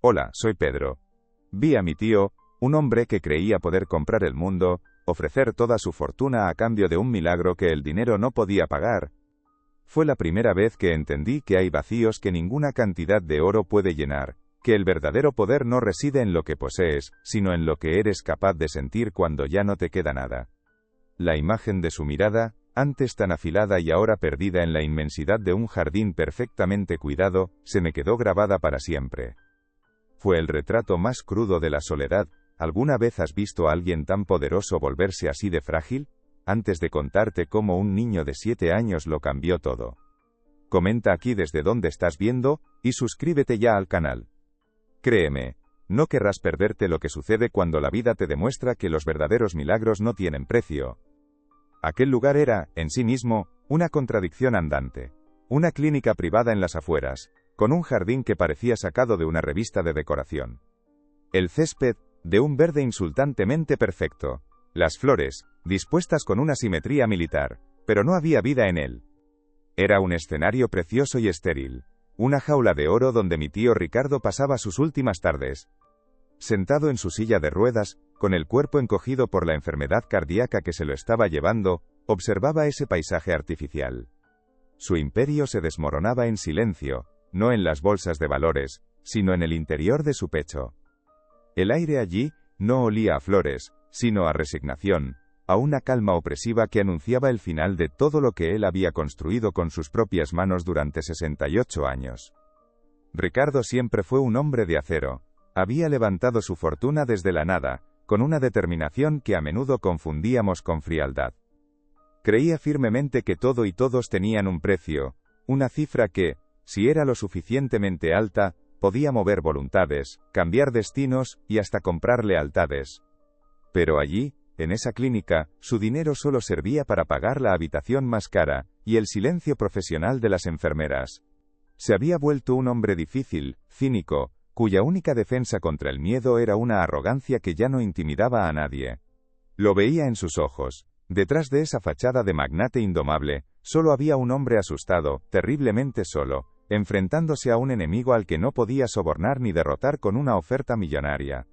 Hola, soy Pedro. Vi a mi tío, un hombre que creía poder comprar el mundo, ofrecer toda su fortuna a cambio de un milagro que el dinero no podía pagar. Fue la primera vez que entendí que hay vacíos que ninguna cantidad de oro puede llenar, que el verdadero poder no reside en lo que posees, sino en lo que eres capaz de sentir cuando ya no te queda nada. La imagen de su mirada, antes tan afilada y ahora perdida en la inmensidad de un jardín perfectamente cuidado, se me quedó grabada para siempre. Fue el retrato más crudo de la soledad. ¿Alguna vez has visto a alguien tan poderoso volverse así de frágil? Antes de contarte cómo un niño de 7 años lo cambió todo. Comenta aquí desde dónde estás viendo, y suscríbete ya al canal. Créeme, no querrás perderte lo que sucede cuando la vida te demuestra que los verdaderos milagros no tienen precio. Aquel lugar era, en sí mismo, una contradicción andante. Una clínica privada en las afueras, con un jardín que parecía sacado de una revista de decoración. El césped, de un verde insultantemente perfecto. Las flores, dispuestas con una simetría militar, pero no había vida en él. Era un escenario precioso y estéril. Una jaula de oro donde mi tío Ricardo pasaba sus últimas tardes. Sentado en su silla de ruedas, con el cuerpo encogido por la enfermedad cardíaca que se lo estaba llevando, observaba ese paisaje artificial. Su imperio se desmoronaba en silencio, no en las bolsas de valores, sino en el interior de su pecho. El aire allí no olía a flores, sino a resignación, a una calma opresiva que anunciaba el final de todo lo que él había construido con sus propias manos durante 68 años. Ricardo siempre fue un hombre de acero. Había levantado su fortuna desde la nada, con una determinación que a menudo confundíamos con frialdad. Creía firmemente que todo y todos tenían un precio, una cifra que, si era lo suficientemente alta, podía mover voluntades, cambiar destinos y hasta comprar lealtades. Pero allí, en esa clínica, su dinero solo servía para pagar la habitación más cara, y el silencio profesional de las enfermeras. Se había vuelto un hombre difícil, cínico, cuya única defensa contra el miedo era una arrogancia que ya no intimidaba a nadie. Lo veía en sus ojos. Detrás de esa fachada de magnate indomable, solo había un hombre asustado, terriblemente solo, enfrentándose a un enemigo al que no podía sobornar ni derrotar con una oferta millonaria.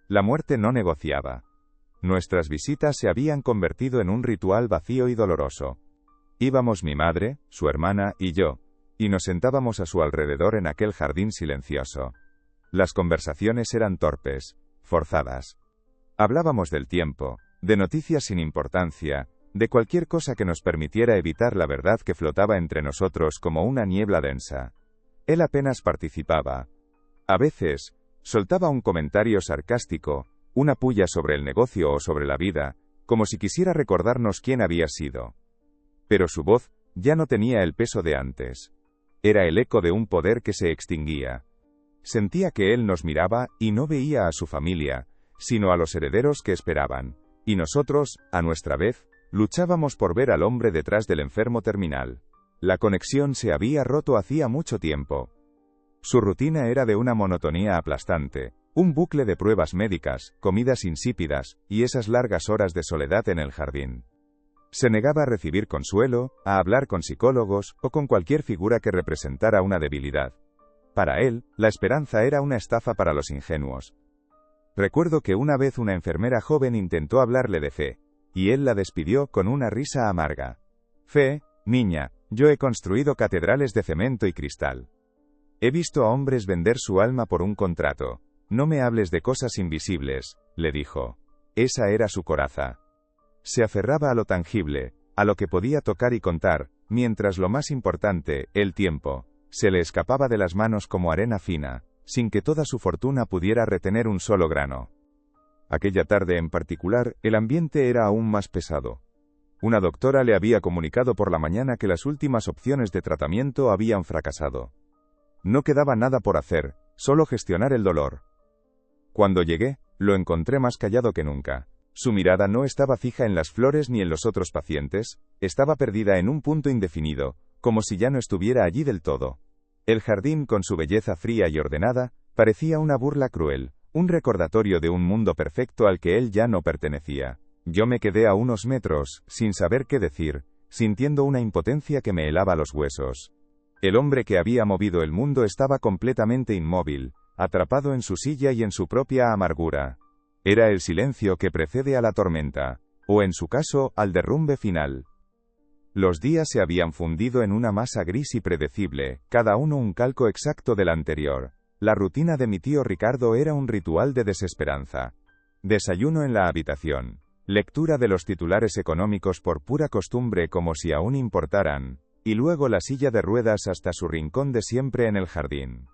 La muerte no negociaba. Nuestras visitas se habían convertido en un ritual vacío y doloroso. Íbamos mi madre, su hermana y yo, y nos sentábamos a su alrededor en aquel jardín silencioso. Las conversaciones eran torpes, forzadas. Hablábamos del tiempo, de noticias sin importancia, de cualquier cosa que nos permitiera evitar la verdad que flotaba entre nosotros como una niebla densa. Él apenas participaba. A veces, soltaba un comentario sarcástico, una pulla sobre el negocio o sobre la vida, como si quisiera recordarnos quién había sido. Pero su voz ya no tenía el peso de antes. Era el eco de un poder que se extinguía. Sentía que él nos miraba y no veía a su familia, sino a los herederos que esperaban, y nosotros, a nuestra vez, luchábamos por ver al hombre detrás del enfermo terminal. La conexión se había roto hacía mucho tiempo. Su rutina era de una monotonía aplastante, un bucle de pruebas médicas, comidas insípidas, y esas largas horas de soledad en el jardín. Se negaba a recibir consuelo, a hablar con psicólogos, o con cualquier figura que representara una debilidad. Para él, la esperanza era una estafa para los ingenuos. Recuerdo que una vez una enfermera joven intentó hablarle de fe, y él la despidió con una risa amarga. Fe, niña, yo he construido catedrales de cemento y cristal. He visto a hombres vender su alma por un contrato. No me hables de cosas invisibles, le dijo. Esa era su coraza. Se aferraba a lo tangible, a lo que podía tocar y contar, mientras lo más importante, el tiempo, se le escapaba de las manos como arena fina, sin que toda su fortuna pudiera retener un solo grano. Aquella tarde en particular, el ambiente era aún más pesado. Una doctora le había comunicado por la mañana que las últimas opciones de tratamiento habían fracasado. No quedaba nada por hacer, solo gestionar el dolor. Cuando llegué, lo encontré más callado que nunca. Su mirada no estaba fija en las flores ni en los otros pacientes, estaba perdida en un punto indefinido, como si ya no estuviera allí del todo. El jardín, con su belleza fría y ordenada, parecía una burla cruel, un recordatorio de un mundo perfecto al que él ya no pertenecía. Yo me quedé a unos metros, sin saber qué decir, sintiendo una impotencia que me helaba los huesos. El hombre que había movido el mundo estaba completamente inmóvil, atrapado en su silla y en su propia amargura. Era el silencio que precede a la tormenta, o en su caso, al derrumbe final. Los días se habían fundido en una masa gris y predecible, cada uno un calco exacto del anterior. La rutina de mi tío Ricardo era un ritual de desesperanza. Desayuno en la habitación. Lectura de los titulares económicos por pura costumbre como si aún importaran, y luego la silla de ruedas hasta su rincón de siempre en el jardín.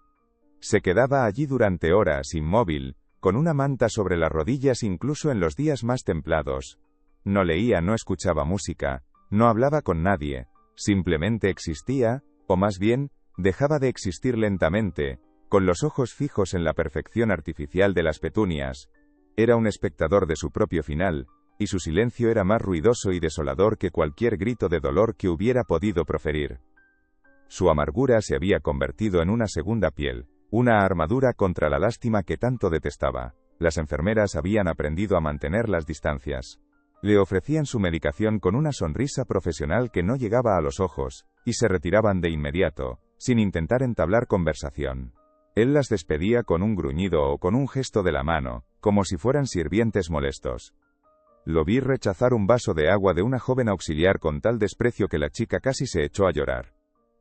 Se quedaba allí durante horas, inmóvil, con una manta sobre las rodillas incluso en los días más templados. No leía, no escuchaba música, no hablaba con nadie, simplemente existía, o más bien, dejaba de existir lentamente, con los ojos fijos en la perfección artificial de las petunias. Era un espectador de su propio final, y su silencio era más ruidoso y desolador que cualquier grito de dolor que hubiera podido proferir. Su amargura se había convertido en una segunda piel, una armadura contra la lástima que tanto detestaba. Las enfermeras habían aprendido a mantener las distancias. Le ofrecían su medicación con una sonrisa profesional que no llegaba a los ojos, y se retiraban de inmediato, sin intentar entablar conversación. Él las despedía con un gruñido o con un gesto de la mano, como si fueran sirvientes molestos. Lo vi rechazar un vaso de agua de una joven auxiliar con tal desprecio que la chica casi se echó a llorar.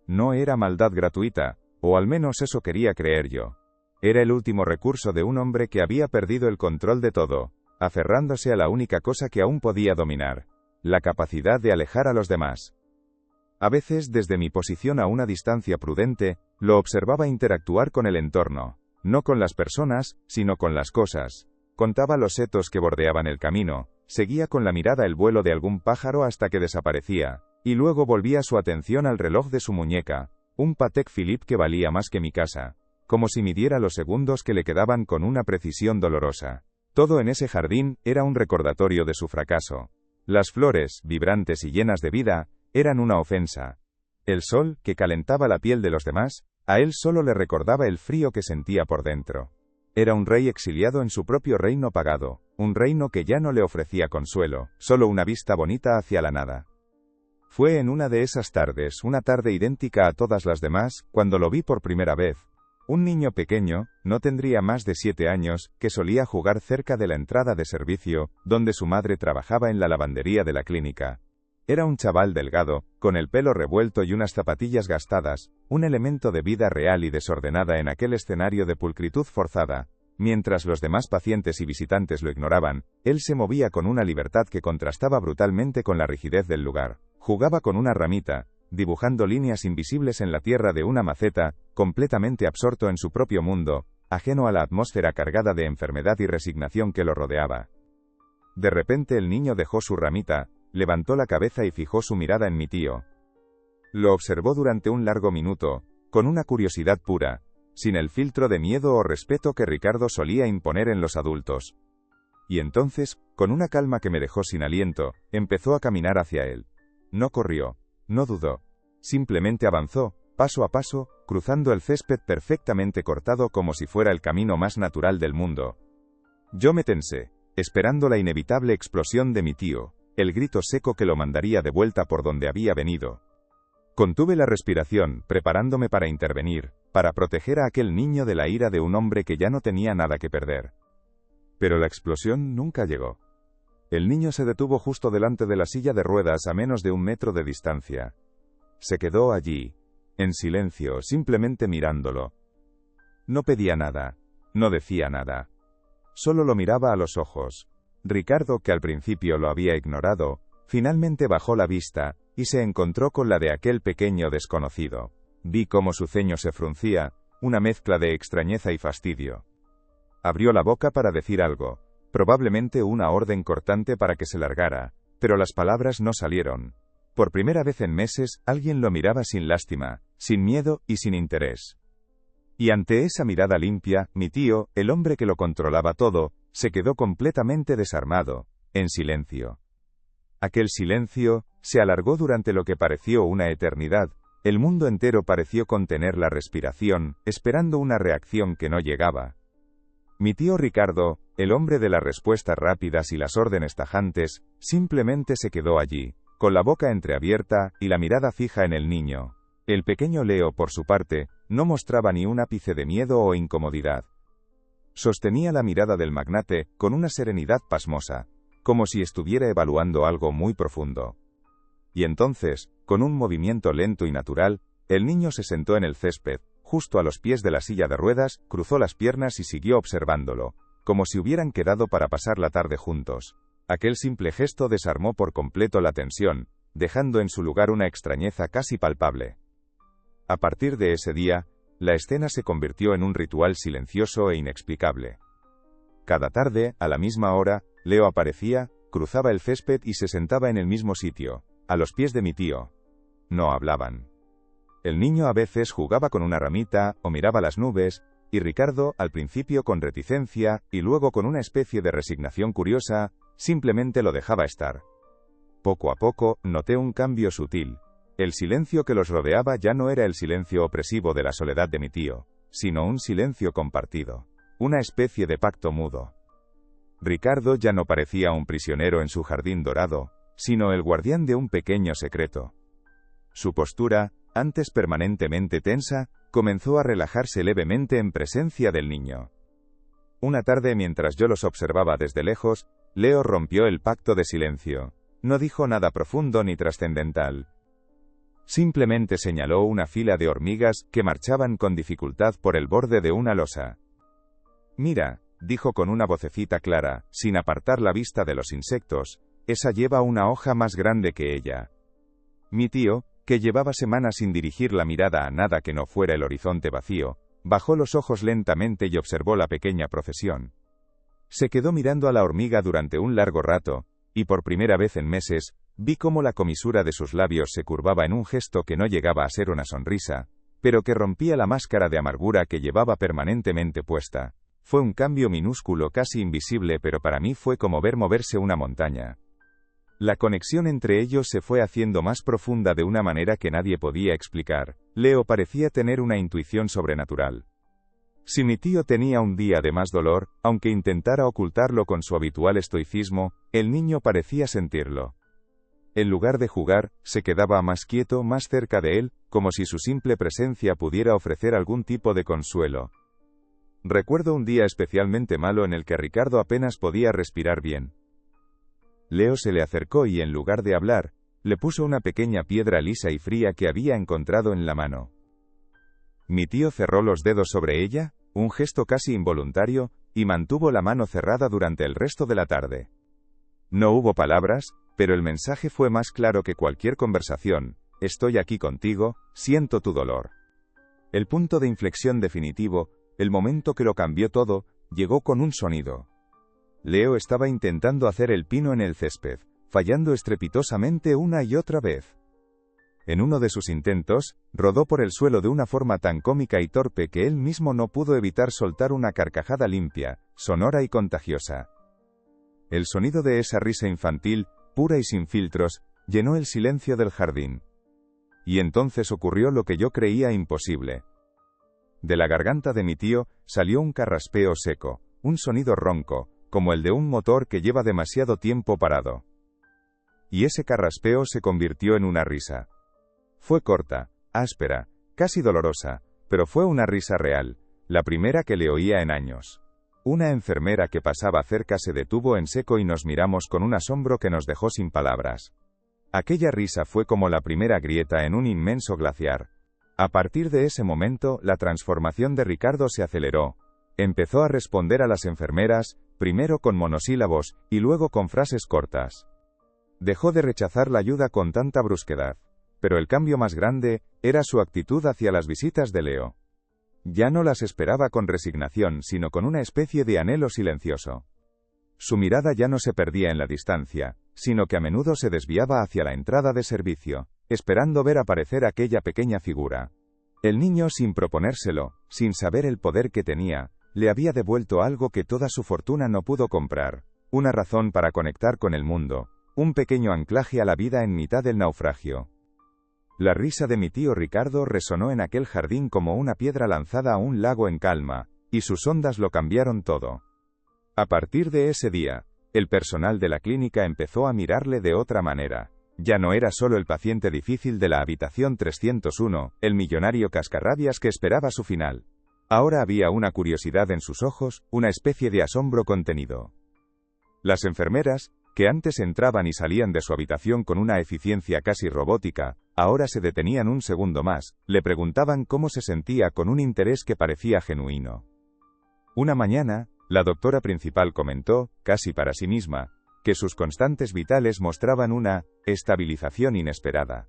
No era maldad gratuita, o al menos eso quería creer yo. Era el último recurso de un hombre que había perdido el control de todo, aferrándose a la única cosa que aún podía dominar, la capacidad de alejar a los demás. A veces, desde mi posición a una distancia prudente, lo observaba interactuar con el entorno, no con las personas, sino con las cosas. Contaba los setos que bordeaban el camino, seguía con la mirada el vuelo de algún pájaro hasta que desaparecía, y luego volvía su atención al reloj de su muñeca, un Patek Philippe que valía más que mi casa, como si midiera los segundos que le quedaban con una precisión dolorosa. Todo en ese jardín era un recordatorio de su fracaso. Las flores, vibrantes y llenas de vida, eran una ofensa. El sol, que calentaba la piel de los demás, a él solo le recordaba el frío que sentía por dentro. Era un rey exiliado en su propio reino pagado, un reino que ya no le ofrecía consuelo, solo una vista bonita hacia la nada. Fue en una de esas tardes, una tarde idéntica a todas las demás, cuando lo vi por primera vez. Un niño pequeño, no tendría más de 7 años, que solía jugar cerca de la entrada de servicio, donde su madre trabajaba en la lavandería de la clínica. Era un chaval delgado, con el pelo revuelto y unas zapatillas gastadas, un elemento de vida real y desordenada en aquel escenario de pulcritud forzada. Mientras los demás pacientes y visitantes lo ignoraban, él se movía con una libertad que contrastaba brutalmente con la rigidez del lugar. Jugaba con una ramita, dibujando líneas invisibles en la tierra de una maceta, completamente absorto en su propio mundo, ajeno a la atmósfera cargada de enfermedad y resignación que lo rodeaba. De repente el niño dejó su ramita, levantó la cabeza y fijó su mirada en mi tío. Lo observó durante un largo minuto, con una curiosidad pura, sin el filtro de miedo o respeto que Ricardo solía imponer en los adultos. Y entonces, con una calma que me dejó sin aliento, empezó a caminar hacia él. No corrió, no dudó, simplemente avanzó, paso a paso, cruzando el césped perfectamente cortado como si fuera el camino más natural del mundo. Yo me tensé, esperando la inevitable explosión de mi tío, el grito seco que lo mandaría de vuelta por donde había venido. Contuve la respiración, preparándome para intervenir, para proteger a aquel niño de la ira de un hombre que ya no tenía nada que perder. Pero la explosión nunca llegó. El niño se detuvo justo delante de la silla de ruedas a menos de 1 metro de distancia. Se quedó allí, en silencio, simplemente mirándolo. No pedía nada, no decía nada. Solo lo miraba a los ojos. Ricardo, que al principio lo había ignorado, finalmente bajó la vista, y se encontró con la de aquel pequeño desconocido. Vi cómo su ceño se fruncía, una mezcla de extrañeza y fastidio. Abrió la boca para decir algo, probablemente una orden cortante para que se largara, pero las palabras no salieron. Por primera vez en meses, alguien lo miraba sin lástima, sin miedo y sin interés. Y ante esa mirada limpia, mi tío, el hombre que lo controlaba todo, se quedó completamente desarmado, en silencio. Aquel silencio se alargó durante lo que pareció una eternidad. El mundo entero pareció contener la respiración, esperando una reacción que no llegaba. Mi tío Ricardo, el hombre de las respuestas rápidas y las órdenes tajantes, simplemente se quedó allí, con la boca entreabierta y la mirada fija en el niño. El pequeño Leo, por su parte, no mostraba ni un ápice de miedo o incomodidad, Sostenía la mirada del magnate, con una serenidad pasmosa, como si estuviera evaluando algo muy profundo. Y entonces, con un movimiento lento y natural, el niño se sentó en el césped, justo a los pies de la silla de ruedas, cruzó las piernas y siguió observándolo, como si hubieran quedado para pasar la tarde juntos. Aquel simple gesto desarmó por completo la tensión, dejando en su lugar una extrañeza casi palpable. A partir de ese día, la escena se convirtió en un ritual silencioso e inexplicable. Cada tarde, a la misma hora, Leo aparecía, cruzaba el césped y se sentaba en el mismo sitio, a los pies de mi tío. No hablaban. El niño a veces jugaba con una ramita, o miraba las nubes, y Ricardo, al principio con reticencia, y luego con una especie de resignación curiosa, simplemente lo dejaba estar. Poco a poco, noté un cambio sutil. El silencio que los rodeaba ya no era el silencio opresivo de la soledad de mi tío, sino un silencio compartido. Una especie de pacto mudo. Ricardo ya no parecía un prisionero en su jardín dorado, sino el guardián de un pequeño secreto. Su postura, antes permanentemente tensa, comenzó a relajarse levemente en presencia del niño. Una tarde, mientras yo los observaba desde lejos, Leo rompió el pacto de silencio. No dijo nada profundo ni trascendental. Simplemente señaló una fila de hormigas que marchaban con dificultad por el borde de una losa. «Mira», dijo con una vocecita clara, sin apartar la vista de los insectos, «esa lleva una hoja más grande que ella». Mi tío, que llevaba semanas sin dirigir la mirada a nada que no fuera el horizonte vacío, bajó los ojos lentamente y observó la pequeña procesión. Se quedó mirando a la hormiga durante un largo rato, y por primera vez en meses, vi cómo la comisura de sus labios se curvaba en un gesto que no llegaba a ser una sonrisa, pero que rompía la máscara de amargura que llevaba permanentemente puesta. Fue un cambio minúsculo, casi invisible, pero para mí fue como ver moverse una montaña. La conexión entre ellos se fue haciendo más profunda de una manera que nadie podía explicar. Leo parecía tener una intuición sobrenatural. Si mi tío tenía un día de más dolor, aunque intentara ocultarlo con su habitual estoicismo, el niño parecía sentirlo. En lugar de jugar, se quedaba más quieto, más cerca de él, como si su simple presencia pudiera ofrecer algún tipo de consuelo. Recuerdo un día especialmente malo en el que Ricardo apenas podía respirar bien. Leo se le acercó y, en lugar de hablar, le puso una pequeña piedra lisa y fría que había encontrado en la mano. Mi tío cerró los dedos sobre ella, un gesto casi involuntario, y mantuvo la mano cerrada durante el resto de la tarde. No hubo palabras, pero el mensaje fue más claro que cualquier conversación: estoy aquí contigo, siento tu dolor. El punto de inflexión definitivo, el momento que lo cambió todo, llegó con un sonido. Leo estaba intentando hacer el pino en el césped, fallando estrepitosamente una y otra vez. En uno de sus intentos, rodó por el suelo de una forma tan cómica y torpe que él mismo no pudo evitar soltar una carcajada limpia, sonora y contagiosa. El sonido de esa risa infantil, pura y sin filtros, llenó el silencio del jardín. Y entonces ocurrió lo que yo creía imposible. De la garganta de mi tío, salió un carraspeo seco, un sonido ronco, como el de un motor que lleva demasiado tiempo parado. Y ese carraspeo se convirtió en una risa. Fue corta, áspera, casi dolorosa, pero fue una risa real, la primera que le oía en años. Una enfermera que pasaba cerca se detuvo en seco y nos miramos con un asombro que nos dejó sin palabras. Aquella risa fue como la primera grieta en un inmenso glaciar. A partir de ese momento, la transformación de Ricardo se aceleró. Empezó a responder a las enfermeras, primero con monosílabos, y luego con frases cortas. Dejó de rechazar la ayuda con tanta brusquedad. Pero el cambio más grande, era su actitud hacia las visitas de Leo. Ya no las esperaba con resignación, sino con una especie de anhelo silencioso. Su mirada ya no se perdía en la distancia, sino que a menudo se desviaba hacia la entrada de servicio, esperando ver aparecer aquella pequeña figura. El niño, sin proponérselo, sin saber el poder que tenía, le había devuelto algo que toda su fortuna no pudo comprar: una razón para conectar con el mundo, un pequeño anclaje a la vida en mitad del naufragio. La risa de mi tío Ricardo resonó en aquel jardín como una piedra lanzada a un lago en calma, y sus ondas lo cambiaron todo. A partir de ese día, el personal de la clínica empezó a mirarle de otra manera. Ya no era solo el paciente difícil de la habitación 301, el millonario cascarrabias que esperaba su final. Ahora había una curiosidad en sus ojos, una especie de asombro contenido. Las enfermeras, que antes entraban y salían de su habitación con una eficiencia casi robótica, ahora se detenían un segundo más, le preguntaban cómo se sentía con un interés que parecía genuino. Una mañana, la doctora principal comentó, casi para sí misma, que sus constantes vitales mostraban una estabilización inesperada.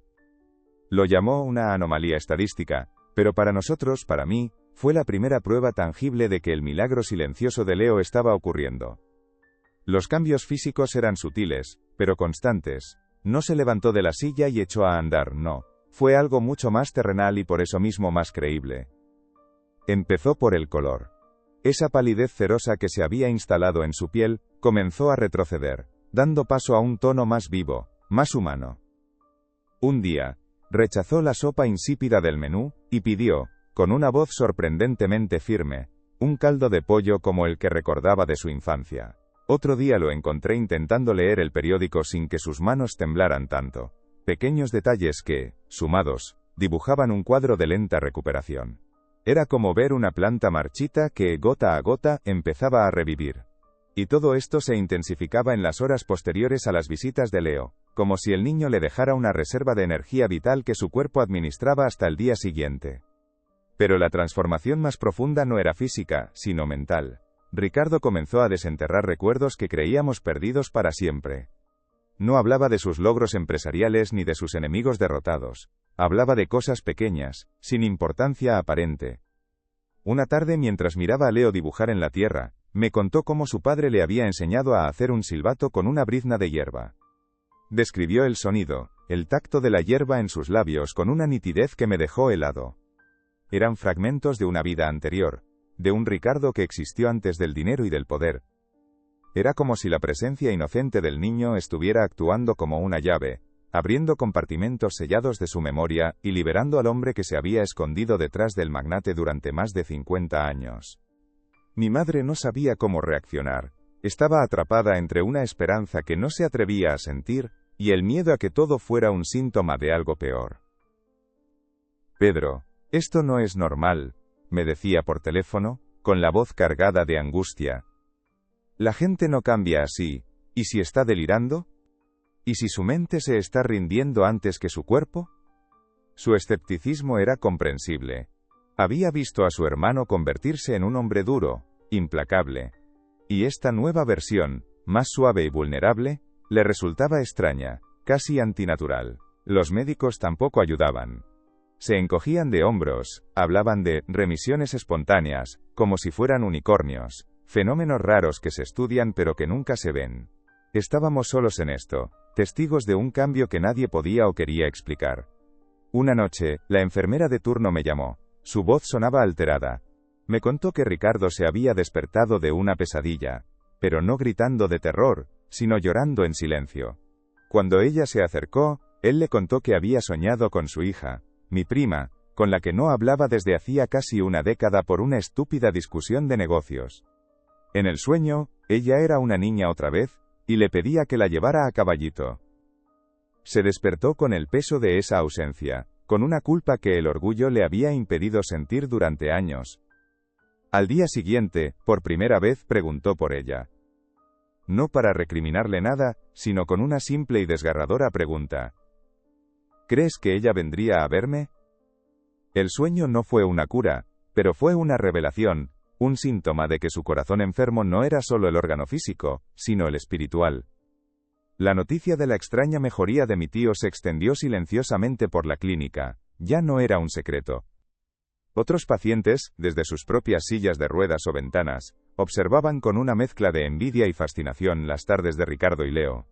Lo llamó una anomalía estadística, pero para nosotros, para mí, fue la primera prueba tangible de que el milagro silencioso de Leo estaba ocurriendo. Los cambios físicos eran sutiles, pero constantes. No se levantó de la silla y echó a andar, no. Fue algo mucho más terrenal y por eso mismo más creíble. Empezó por el color. Esa palidez cerosa que se había instalado en su piel, comenzó a retroceder, dando paso a un tono más vivo, más humano. Un día, rechazó la sopa insípida del menú, y pidió, con una voz sorprendentemente firme, un caldo de pollo como el que recordaba de su infancia. Otro día lo encontré intentando leer el periódico sin que sus manos temblaran tanto. Pequeños detalles que, sumados, dibujaban un cuadro de lenta recuperación. Era como ver una planta marchita que, gota a gota, empezaba a revivir. Y todo esto se intensificaba en las horas posteriores a las visitas de Leo, como si el niño le dejara una reserva de energía vital que su cuerpo administraba hasta el día siguiente. Pero la transformación más profunda no era física, sino mental. Ricardo comenzó a desenterrar recuerdos que creíamos perdidos para siempre. No hablaba de sus logros empresariales ni de sus enemigos derrotados. Hablaba de cosas pequeñas, sin importancia aparente. Una tarde mientras miraba a Leo dibujar en la tierra, me contó cómo su padre le había enseñado a hacer un silbato con una brizna de hierba. Describió el sonido, el tacto de la hierba en sus labios con una nitidez que me dejó helado. Eran fragmentos de una vida anterior, de un Ricardo que existió antes del dinero y del poder. Era como si la presencia inocente del niño estuviera actuando como una llave, abriendo compartimentos sellados de su memoria y liberando al hombre que se había escondido detrás del magnate durante más de 50 años. Mi madre no sabía cómo reaccionar. Estaba atrapada entre una esperanza que no se atrevía a sentir y el miedo a que todo fuera un síntoma de algo peor. Pedro, esto no es normal, me decía por teléfono, con la voz cargada de angustia. La gente no cambia así, ¿y si está delirando? ¿Y si su mente se está rindiendo antes que su cuerpo? Su escepticismo era comprensible. Había visto a su hermano convertirse en un hombre duro, implacable. Y esta nueva versión, más suave y vulnerable, le resultaba extraña, casi antinatural. Los médicos tampoco ayudaban. Se encogían de hombros, hablaban de remisiones espontáneas, como si fueran unicornios, fenómenos raros que se estudian pero que nunca se ven. Estábamos solos en esto, testigos de un cambio que nadie podía o quería explicar. Una noche, la enfermera de turno me llamó. Su voz sonaba alterada. Me contó que Ricardo se había despertado de una pesadilla, pero no gritando de terror, sino llorando en silencio. Cuando ella se acercó, él le contó que había soñado con su hija, mi prima, con la que no hablaba desde hacía casi una década por una estúpida discusión de negocios. En el sueño, ella era una niña otra vez, y le pedía que la llevara a caballito. Se despertó con el peso de esa ausencia, con una culpa que el orgullo le había impedido sentir durante años. Al día siguiente, por primera vez preguntó por ella. No para recriminarle nada, sino con una simple y desgarradora pregunta. ¿Crees que ella vendría a verme? El sueño no fue una cura, pero fue una revelación, un síntoma de que su corazón enfermo no era solo el órgano físico, sino el espiritual. La noticia de la extraña mejoría de mi tío se extendió silenciosamente por la clínica, ya no era un secreto. Otros pacientes, desde sus propias sillas de ruedas o ventanas, observaban con una mezcla de envidia y fascinación las tardes de Ricardo y Leo.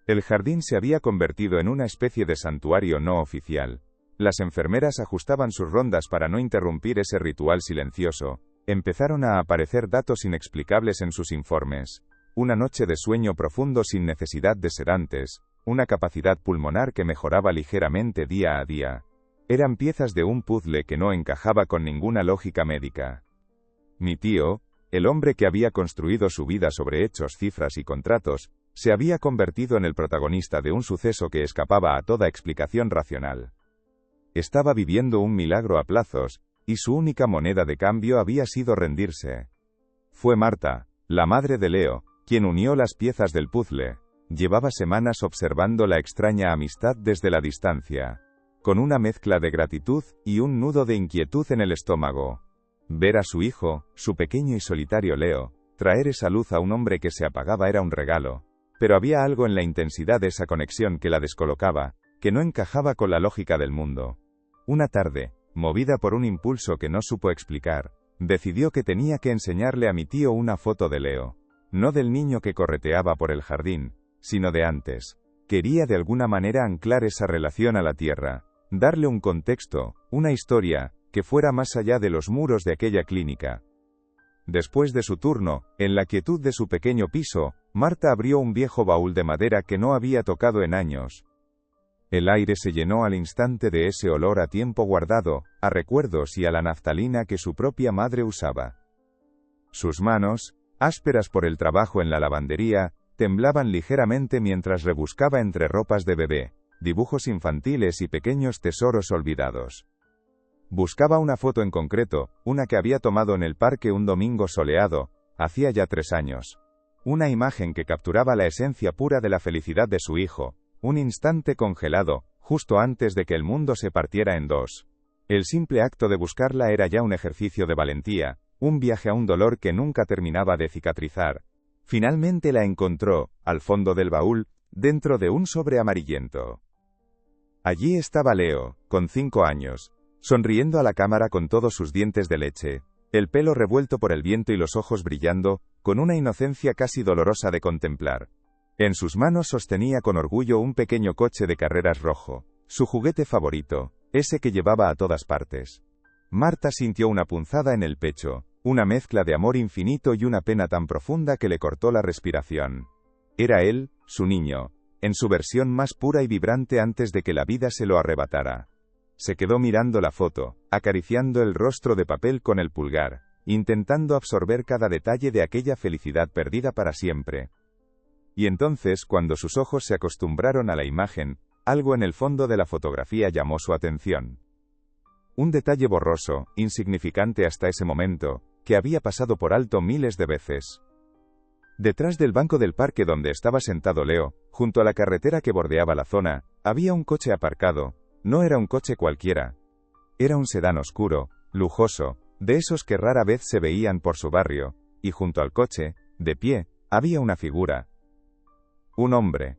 El jardín se había convertido en una especie de santuario no oficial. Las enfermeras ajustaban sus rondas para no interrumpir ese ritual silencioso. Empezaron a aparecer datos inexplicables en sus informes. Una noche de sueño profundo sin necesidad de sedantes, una capacidad pulmonar que mejoraba ligeramente día a día. Eran piezas de un puzzle que no encajaba con ninguna lógica médica. Mi tío, el hombre que había construido su vida sobre hechos, cifras y contratos, se había convertido en el protagonista de un suceso que escapaba a toda explicación racional. Estaba viviendo un milagro a plazos, y su única moneda de cambio había sido rendirse. Fue Marta, la madre de Leo, quien unió las piezas del puzzle. Llevaba semanas observando la extraña amistad desde la distancia, con una mezcla de gratitud y un nudo de inquietud en el estómago. Ver a su hijo, su pequeño y solitario Leo, traer esa luz a un hombre que se apagaba era un regalo, pero había algo en la intensidad de esa conexión que la descolocaba, que no encajaba con la lógica del mundo. Una tarde, movida por un impulso que no supo explicar, decidió que tenía que enseñarle a mi tío una foto de Leo, no del niño que correteaba por el jardín, sino de antes. Quería de alguna manera anclar esa relación a la tierra, darle un contexto, una historia, que fuera más allá de los muros de aquella clínica. Después de su turno, en la quietud de su pequeño piso, Marta abrió un viejo baúl de madera que no había tocado en años. El aire se llenó al instante de ese olor a tiempo guardado, a recuerdos y a la naftalina que su propia madre usaba. Sus manos, ásperas por el trabajo en la lavandería, temblaban ligeramente mientras rebuscaba entre ropas de bebé, dibujos infantiles y pequeños tesoros olvidados. Buscaba una foto en concreto, una que había tomado en el parque un domingo soleado, hacía ya 3 años. Una imagen que capturaba la esencia pura de la felicidad de su hijo, un instante congelado, justo antes de que el mundo se partiera en dos. El simple acto de buscarla era ya un ejercicio de valentía, un viaje a un dolor que nunca terminaba de cicatrizar. Finalmente la encontró, al fondo del baúl, dentro de un sobre amarillento. Allí estaba Leo, con 5 años, sonriendo a la cámara con todos sus dientes de leche, el pelo revuelto por el viento y los ojos brillando, con una inocencia casi dolorosa de contemplar. En sus manos sostenía con orgullo un pequeño coche de carreras rojo, su juguete favorito, ese que llevaba a todas partes. Marta sintió una punzada en el pecho, una mezcla de amor infinito y una pena tan profunda que le cortó la respiración. Era él, su niño, en su versión más pura y vibrante antes de que la vida se lo arrebatara. Se quedó mirando la foto, acariciando el rostro de papel con el pulgar, intentando absorber cada detalle de aquella felicidad perdida para siempre. Y entonces, cuando sus ojos se acostumbraron a la imagen, algo en el fondo de la fotografía llamó su atención. Un detalle borroso, insignificante hasta ese momento, que había pasado por alto miles de veces. Detrás del banco del parque donde estaba sentado Leo, junto a la carretera que bordeaba la zona, había un coche aparcado. No era un coche cualquiera. Era un sedán oscuro, lujoso, de esos que rara vez se veían por su barrio, y junto al coche, de pie, había una figura. Un hombre.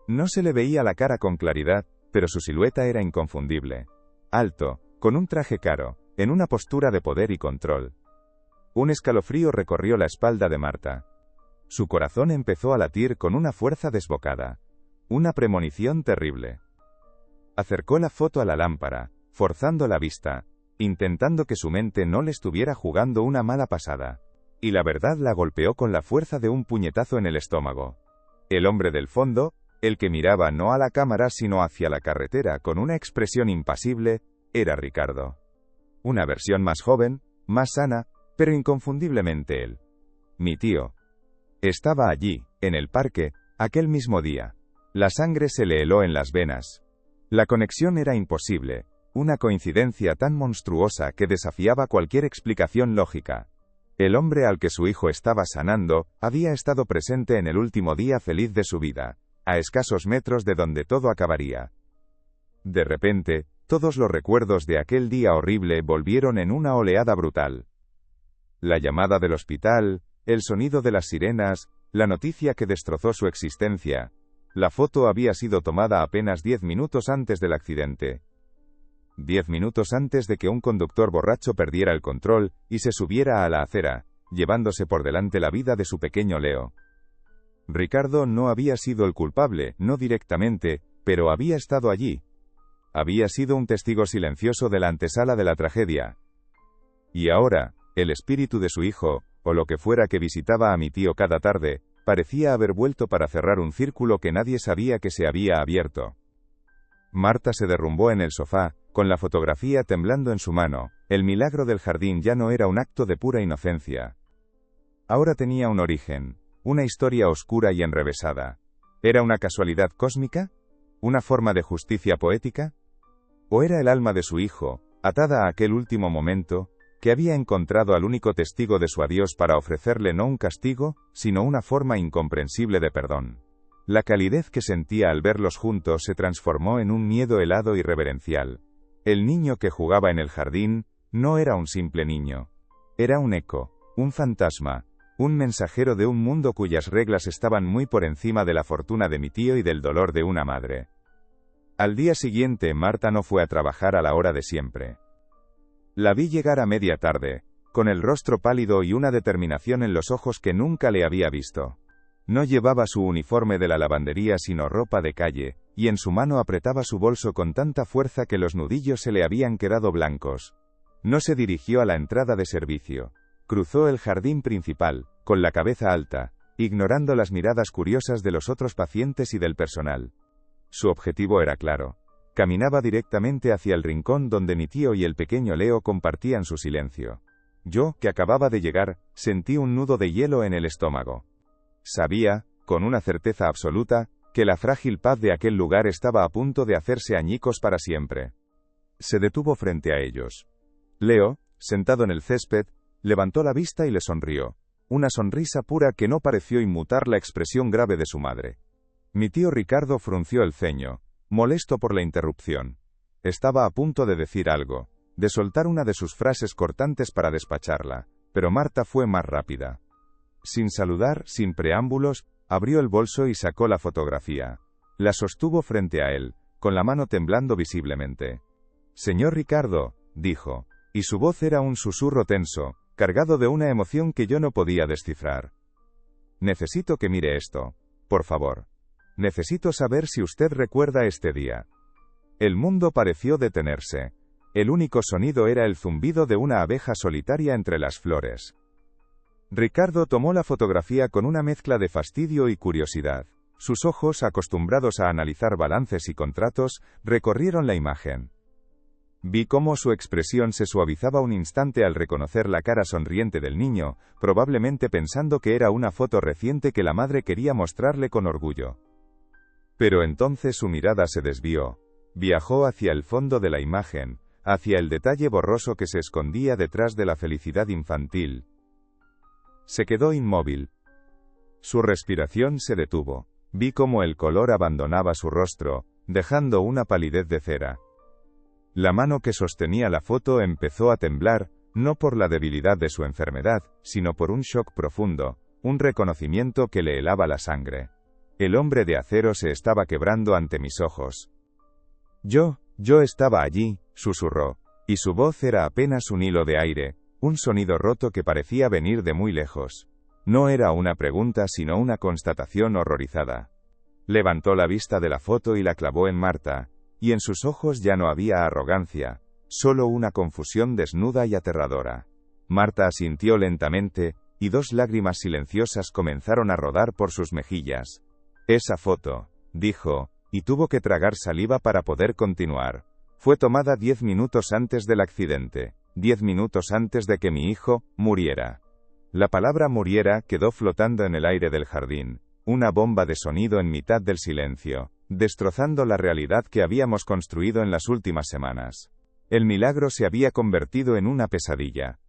No se le veía la cara con claridad, pero su silueta era inconfundible. Alto, con un traje caro, en una postura de poder y control. Un escalofrío recorrió la espalda de Marta. Su corazón empezó a latir con una fuerza desbocada. Una premonición terrible. Acercó la foto a la lámpara, forzando la vista, intentando que su mente no le estuviera jugando una mala pasada. Y la verdad la golpeó con la fuerza de un puñetazo en el estómago. El hombre del fondo, el que miraba no a la cámara sino hacia la carretera con una expresión impasible, era Ricardo. Una versión más joven, más sana, pero inconfundiblemente él. Mi tío. Estaba allí, en el parque, aquel mismo día. La sangre se le heló en las venas. La conexión era imposible, una coincidencia tan monstruosa que desafiaba cualquier explicación lógica. El hombre al que su hijo estaba sanando, había estado presente en el último día feliz de su vida, a escasos metros de donde todo acabaría. De repente, todos los recuerdos de aquel día horrible volvieron en una oleada brutal. La llamada del hospital, el sonido de las sirenas, la noticia que destrozó su existencia. La foto había sido tomada apenas 10 minutos antes del accidente. 10 minutos antes de que un conductor borracho perdiera el control y se subiera a la acera, llevándose por delante la vida de su pequeño Leo. Ricardo no había sido el culpable, no directamente, pero había estado allí. Había sido un testigo silencioso de la antesala de la tragedia. Y ahora, el espíritu de su hijo, o lo que fuera que visitaba a mi tío cada tarde, parecía haber vuelto para cerrar un círculo que nadie sabía que se había abierto. Marta se derrumbó en el sofá, con la fotografía temblando en su mano. El milagro del jardín ya no era un acto de pura inocencia. Ahora tenía un origen, una historia oscura y enrevesada. ¿Era una casualidad cósmica? ¿Una forma de justicia poética? ¿O era el alma de su hijo, atada a aquel último momento, que había encontrado al único testigo de su adiós para ofrecerle no un castigo, sino una forma incomprensible de perdón. La calidez que sentía al verlos juntos se transformó en un miedo helado y reverencial. El niño que jugaba en el jardín no era un simple niño. Era un eco, un fantasma, un mensajero de un mundo cuyas reglas estaban muy por encima de la fortuna de mi tío y del dolor de una madre. Al día siguiente Marta no fue a trabajar a la hora de siempre. La vi llegar a media tarde, con el rostro pálido y una determinación en los ojos que nunca le había visto. No llevaba su uniforme de la lavandería sino ropa de calle, y en su mano apretaba su bolso con tanta fuerza que los nudillos se le habían quedado blancos. No se dirigió a la entrada de servicio. Cruzó el jardín principal, con la cabeza alta, ignorando las miradas curiosas de los otros pacientes y del personal. Su objetivo era claro. Caminaba directamente hacia el rincón donde mi tío y el pequeño Leo compartían su silencio. Yo, que acababa de llegar, sentí un nudo de hielo en el estómago. Sabía, con una certeza absoluta, que la frágil paz de aquel lugar estaba a punto de hacerse añicos para siempre. Se detuvo frente a ellos. Leo, sentado en el césped, levantó la vista y le sonrió. Una sonrisa pura que no pareció inmutar la expresión grave de su madre. Mi tío Ricardo frunció el ceño, molesto por la interrupción. Estaba a punto de decir algo, de soltar una de sus frases cortantes para despacharla, pero Marta fue más rápida. Sin saludar, sin preámbulos, abrió el bolso y sacó la fotografía. La sostuvo frente a él, con la mano temblando visiblemente. «Señor Ricardo», dijo, y su voz era un susurro tenso, cargado de una emoción que yo no podía descifrar. «Necesito que mire esto. Por favor. Necesito saber si usted recuerda este día». El mundo pareció detenerse. El único sonido era el zumbido de una abeja solitaria entre las flores. Ricardo tomó la fotografía con una mezcla de fastidio y curiosidad. Sus ojos, acostumbrados a analizar balances y contratos, recorrieron la imagen. Vi cómo su expresión se suavizaba un instante al reconocer la cara sonriente del niño, probablemente pensando que era una foto reciente que la madre quería mostrarle con orgullo. Pero entonces su mirada se desvió. Viajó hacia el fondo de la imagen, hacia el detalle borroso que se escondía detrás de la felicidad infantil. Se quedó inmóvil. Su respiración se detuvo. Vi cómo el color abandonaba su rostro, dejando una palidez de cera. La mano que sostenía la foto empezó a temblar, no por la debilidad de su enfermedad, sino por un shock profundo, un reconocimiento que le helaba la sangre. El hombre de acero se estaba quebrando ante mis ojos. Yo estaba allí, susurró, y su voz era apenas un hilo de aire, un sonido roto que parecía venir de muy lejos. No era una pregunta sino una constatación horrorizada. Levantó la vista de la foto y la clavó en Marta, y en sus ojos ya no había arrogancia, solo una confusión desnuda y aterradora. Marta asintió lentamente, y 2 lágrimas silenciosas comenzaron a rodar por sus mejillas. «Esa foto», dijo, y tuvo que tragar saliva para poder continuar. «Fue tomada 10 minutos antes del accidente, 10 minutos antes de que mi hijo muriera». La palabra muriera quedó flotando en el aire del jardín, una bomba de sonido en mitad del silencio, destrozando la realidad que habíamos construido en las últimas semanas. El milagro se había convertido en una pesadilla.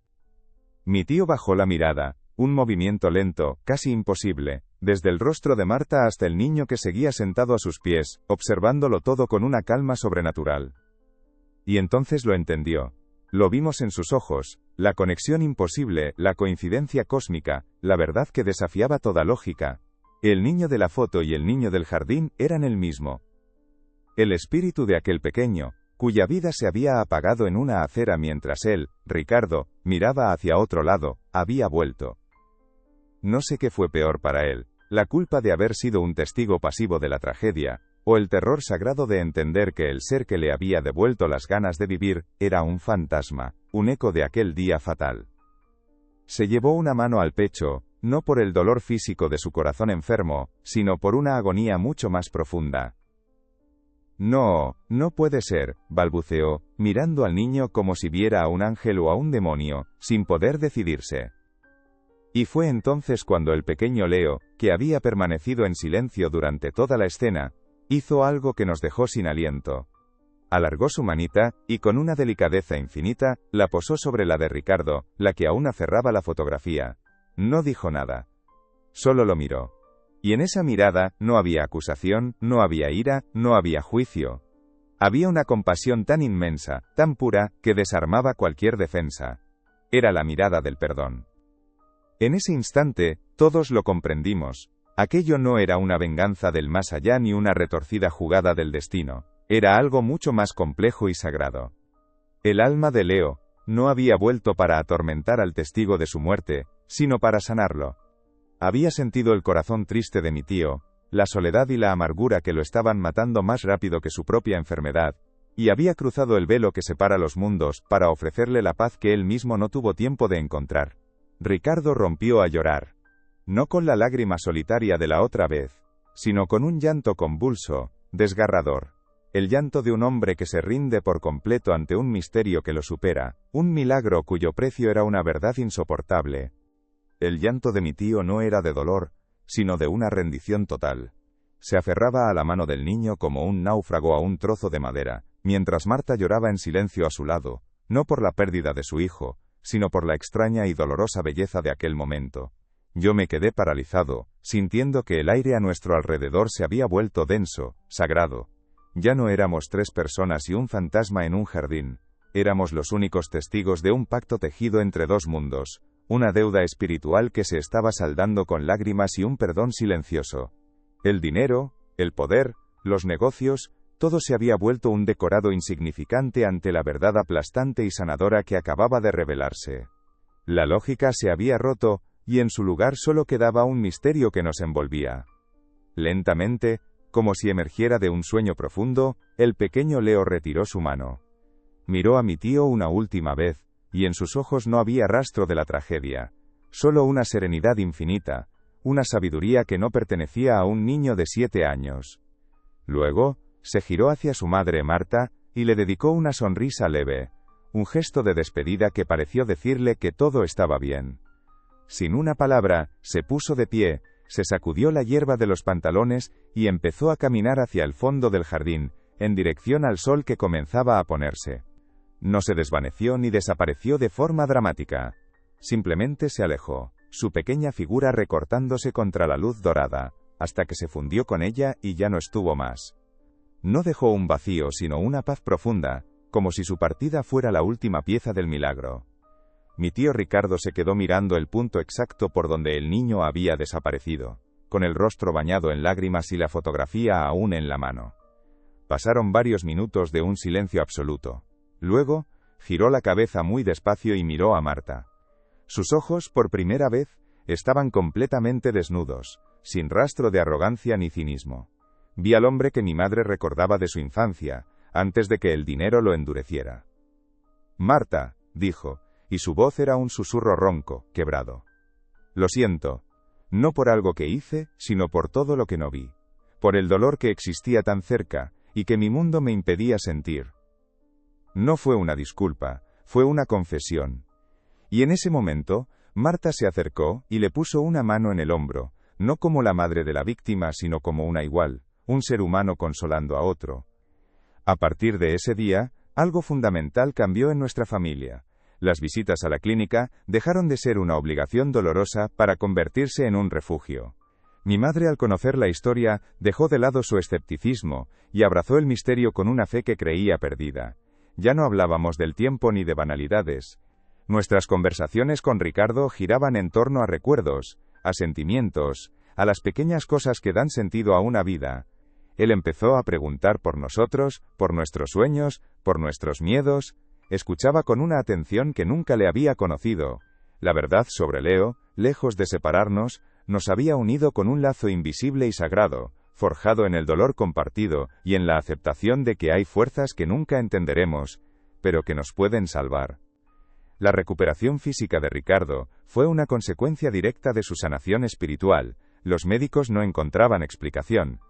Mi tío bajó la mirada, un movimiento lento, casi imposible, desde el rostro de Marta hasta el niño que seguía sentado a sus pies, observándolo todo con una calma sobrenatural. Y entonces lo entendió. Lo vimos en sus ojos, la conexión imposible, la coincidencia cósmica, la verdad que desafiaba toda lógica. El niño de la foto y el niño del jardín eran el mismo. El espíritu de aquel pequeño, cuya vida se había apagado en una acera mientras él, Ricardo, miraba hacia otro lado, había vuelto. No sé qué fue peor para él, la culpa de haber sido un testigo pasivo de la tragedia, o el terror sagrado de entender que el ser que le había devuelto las ganas de vivir, era un fantasma, un eco de aquel día fatal. Se llevó una mano al pecho, no por el dolor físico de su corazón enfermo, sino por una agonía mucho más profunda. «No, no puede ser», balbuceó, mirando al niño como si viera a un ángel o a un demonio, sin poder decidirse. Y fue entonces cuando el pequeño Leo, que había permanecido en silencio durante toda la escena, hizo algo que nos dejó sin aliento. Alargó su manita, y con una delicadeza infinita, la posó sobre la de Ricardo, la que aún aferraba la fotografía. No dijo nada. Solo lo miró. Y en esa mirada, no había acusación, no había ira, no había juicio. Había una compasión tan inmensa, tan pura, que desarmaba cualquier defensa. Era la mirada del perdón. En ese instante, todos lo comprendimos. Aquello no era una venganza del más allá ni una retorcida jugada del destino. Era algo mucho más complejo y sagrado. El alma de Leo no había vuelto para atormentar al testigo de su muerte, sino para sanarlo. Había sentido el corazón triste de mi tío, la soledad y la amargura que lo estaban matando más rápido que su propia enfermedad, y había cruzado el velo que separa los mundos para ofrecerle la paz que él mismo no tuvo tiempo de encontrar. Ricardo rompió a llorar. No con la lágrima solitaria de la otra vez, sino con un llanto convulso, desgarrador. El llanto de un hombre que se rinde por completo ante un misterio que lo supera, un milagro cuyo precio era una verdad insoportable. El llanto de mi tío no era de dolor, sino de una rendición total. Se aferraba a la mano del niño como un náufrago a un trozo de madera, mientras Marta lloraba en silencio a su lado, no por la pérdida de su hijo, sino por la extraña y dolorosa belleza de aquel momento. Yo me quedé paralizado, sintiendo que el aire a nuestro alrededor se había vuelto denso, sagrado. Ya no éramos 3 personas y un fantasma en un jardín. Éramos los únicos testigos de un pacto tejido entre 2 mundos, una deuda espiritual que se estaba saldando con lágrimas y un perdón silencioso. El dinero, el poder, los negocios, todo se había vuelto un decorado insignificante ante la verdad aplastante y sanadora que acababa de revelarse. La lógica se había roto, y en su lugar solo quedaba un misterio que nos envolvía. Lentamente, como si emergiera de un sueño profundo, el pequeño Leo retiró su mano. Miró a mi tío una última vez, y en sus ojos no había rastro de la tragedia, solo una serenidad infinita, una sabiduría que no pertenecía a un niño de 7 años. Luego, se giró hacia su madre Marta, y le dedicó una sonrisa leve, un gesto de despedida que pareció decirle que todo estaba bien. Sin una palabra, se puso de pie, se sacudió la hierba de los pantalones, y empezó a caminar hacia el fondo del jardín, en dirección al sol que comenzaba a ponerse. No se desvaneció ni desapareció de forma dramática. Simplemente se alejó, su pequeña figura recortándose contra la luz dorada, hasta que se fundió con ella y ya no estuvo más. No dejó un vacío sino una paz profunda, como si su partida fuera la última pieza del milagro. Mi tío Ricardo se quedó mirando el punto exacto por donde el niño había desaparecido, con el rostro bañado en lágrimas y la fotografía aún en la mano. Pasaron varios minutos de un silencio absoluto. Luego, giró la cabeza muy despacio y miró a Marta. Sus ojos, por primera vez, estaban completamente desnudos, sin rastro de arrogancia ni cinismo. Vi al hombre que mi madre recordaba de su infancia, antes de que el dinero lo endureciera. «Marta», dijo, y su voz era un susurro ronco, quebrado. «Lo siento, no por algo que hice, sino por todo lo que no vi. Por el dolor que existía tan cerca, y que mi mundo me impedía sentir». No fue una disculpa, fue una confesión. Y en ese momento, Marta se acercó y le puso una mano en el hombro, no como la madre de la víctima sino como una igual, un ser humano consolando a otro. A partir de ese día, algo fundamental cambió en nuestra familia. Las visitas a la clínica dejaron de ser una obligación dolorosa para convertirse en un refugio. Mi madre, al conocer la historia, dejó de lado su escepticismo y abrazó el misterio con una fe que creía perdida. Ya no hablábamos del tiempo ni de banalidades. Nuestras conversaciones con Ricardo giraban en torno a recuerdos, a sentimientos, a las pequeñas cosas que dan sentido a una vida. Él empezó a preguntar por nosotros, por nuestros sueños, por nuestros miedos. Escuchaba con una atención que nunca le había conocido. La verdad sobre Leo, lejos de separarnos, nos había unido con un lazo invisible y sagrado, forjado en el dolor compartido y en la aceptación de que hay fuerzas que nunca entenderemos, pero que nos pueden salvar. La recuperación física de Ricardo fue una consecuencia directa de su sanación espiritual. Los médicos no encontraban explicación.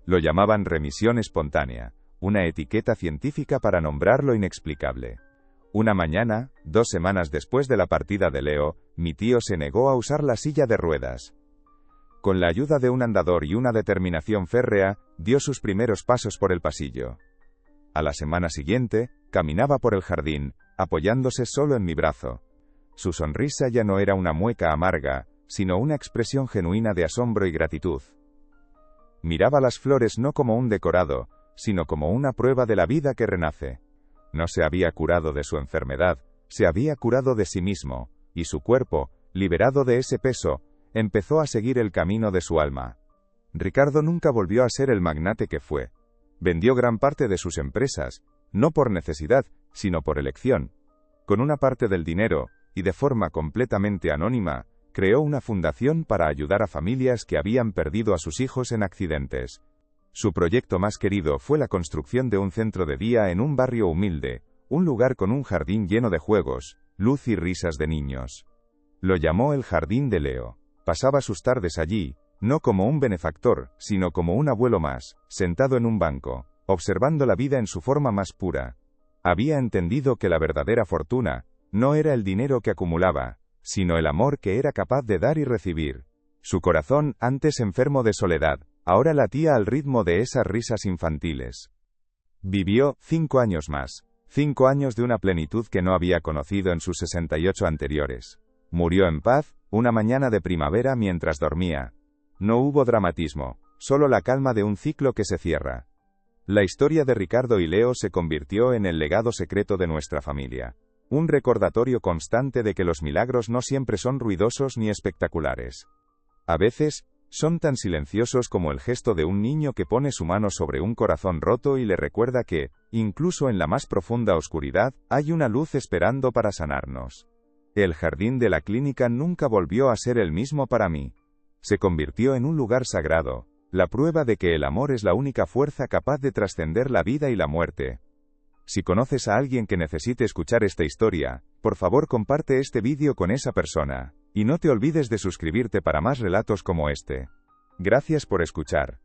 Lo llamaban remisión espontánea, una etiqueta científica para nombrar lo inexplicable. Una mañana, 2 semanas después de la partida de Leo, mi tío se negó a usar la silla de ruedas. Con la ayuda de un andador y una determinación férrea, dio sus primeros pasos por el pasillo. A la semana siguiente, caminaba por el jardín, apoyándose solo en mi brazo. Su sonrisa ya no era una mueca amarga, sino una expresión genuina de asombro y gratitud. Miraba las flores no como un decorado, sino como una prueba de la vida que renace. No se había curado de su enfermedad, se había curado de sí mismo, y su cuerpo, liberado de ese peso, empezó a seguir el camino de su alma. Ricardo nunca volvió a ser el magnate que fue. Vendió gran parte de sus empresas, no por necesidad, sino por elección. Con una parte del dinero, y de forma completamente anónima, creó una fundación para ayudar a familias que habían perdido a sus hijos en accidentes. Su proyecto más querido fue la construcción de un centro de día en un barrio humilde, un lugar con un jardín lleno de juegos, luz y risas de niños. Lo llamó el Jardín de Leo. Pasaba sus tardes allí, no como un benefactor, sino como un abuelo más, sentado en un banco, observando la vida en su forma más pura. Había entendido que la verdadera fortuna no era el dinero que acumulaba, sino el amor que era capaz de dar y recibir. Su corazón, antes enfermo de soledad, ahora latía al ritmo de esas risas infantiles. Vivió 5 años más, 5 años de una plenitud que no había conocido en sus 68 anteriores. Murió en paz, una mañana de primavera mientras dormía. No hubo dramatismo, solo la calma de un ciclo que se cierra. La historia de Ricardo y Leo se convirtió en el legado secreto de nuestra familia. Un recordatorio constante de que los milagros no siempre son ruidosos ni espectaculares. A veces, son tan silenciosos como el gesto de un niño que pone su mano sobre un corazón roto y le recuerda que, incluso en la más profunda oscuridad, hay una luz esperando para sanarnos. El jardín de la clínica nunca volvió a ser el mismo para mí. Se convirtió en un lugar sagrado, la prueba de que el amor es la única fuerza capaz de trascender la vida y la muerte. Si conoces a alguien que necesite escuchar esta historia, por favor comparte este vídeo con esa persona, y no te olvides de suscribirte para más relatos como este. Gracias por escuchar.